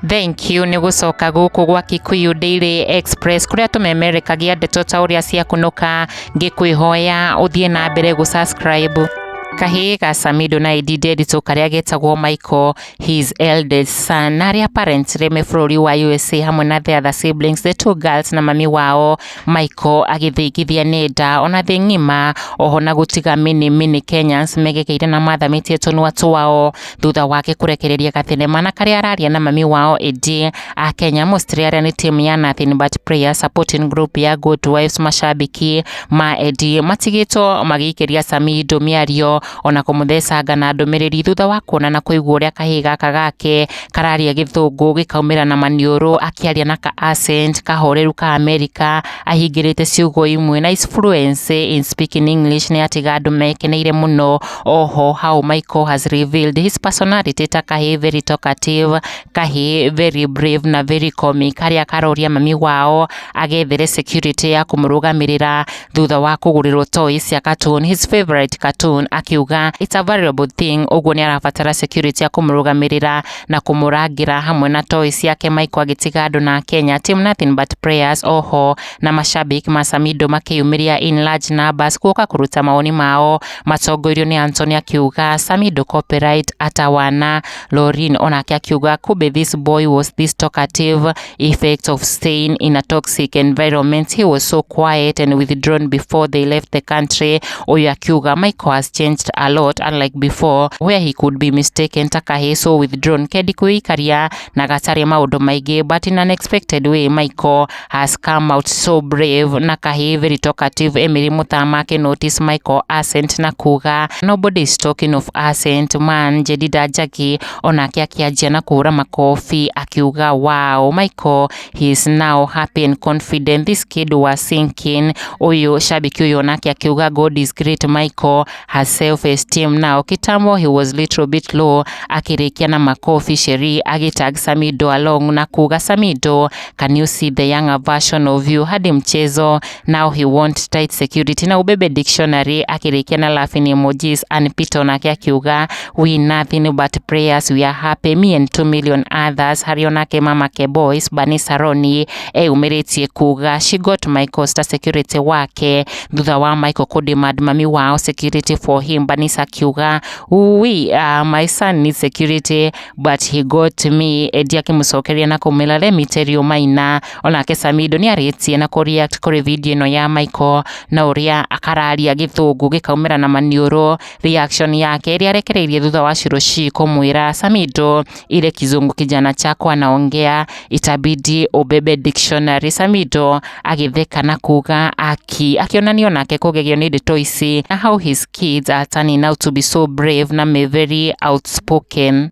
Thank you ni gucoka guku gwa Kikuyu DailyExpress kuria tumemerekagia ndeto ta uria cia kunuka ngikwihoya uthie na mbere subscribe. Kahii ga Samido na Edday Nderitu karia getagwo Michael, his eldest son, na aria parents reme bururi wa USA hamwe na the other siblings, the two girls na mami wao Michael agithingithia Nenda ona Thī Ng'ima Oho na Gûtiga mini Kenyans megegeire na Mathamitie Tunua twao thutha wake kūrekereria gathenema na karia araria na mami wao Edday a Kenya. Mostly aria ni team ya Nothing But Prayer supporting group ya Good Wives. Mashabiki ma Edday matigito magiikeria Samido miario ona kumuthecanga na ndumiriri thutha wa kuona na kuigua uria kahii gaka Gake kararia githungu gikaumira na maniuru akiaria na ka accent kahoreru ka America ahingirite ciugo imwe na his fluency in speaking English ni atiga andu mekeneire muno. Oho how Michael has revealed his personality ta Kahii very talkative, Kahii very brave na very comic, aria karoria mami wao agethere security ya kumurugamirira thutha wa kugurirwo toys ya cartoon, his favorite cartoon, akiuga it's a valuable thing uguo ni arabatara security ya kumurugamirira na kumurangira hamwe na toys yake. Michael agitiga andu na Kenya team Nothing But Prayers. Oho na mashabiki ma Samido makiyumiria in large numbers kuoka kuruta maoni mao matongoirio ni Anthony akiuga Samido copyright atawana Lorin onake akiuga kube this boy was this talkative, effect of staying in a toxic environment, he was so quiet and withdrawn before they left the country. Oyo akiuga Michael has changed a lot unlike before where he could be mistaken ta Kahii so withdrawn kendi kuikaria na gatari maundu maingi, but in an unexpected way Michael has come out so brave na Kahii very talkative. Emily Mutamake notice Michael accent na kuga nobody is talking of accent man. Jedida Jackie onake akiajia na kuhura makofi akiuga wow Michael he is now happy and confident, this kid was sinking. Uyu shabiki uyu onake akiuga God is great, Michael has self-esteem now. Kitambo he was little bit low akirikia na makofi sheri agitag Samido along na kuga Samido can you see the younger version of you hadi mchezo now he want tight security na ubebe dictionary akirikia na laughing emojis. And Peter onake akiuga we Nothing But Prayers we are happy me and 2 million others. Harionake mama ke boys Bani Saroni umiritie kuga she got Michael star security wake thutha wa Michael kudemand mami wao security for him. Banisa akiuga my son needs security but he got me. Edday akimucokeria na kumila let me tell you maina onake Samido ni aritie na kureact kuri video ino ya Michael na uria akararia githungu gikaumira na maniuru. Reaction yake iria arekereirie thutha wa Shiroshi kumwira Samido ile kizungu kijana chako anaongea itabidi ubebe dictionary. Samido agitheka na kuga akionanio nake kugegio ni ndeto ici na how his kids are turning out to be so brave na very outspoken.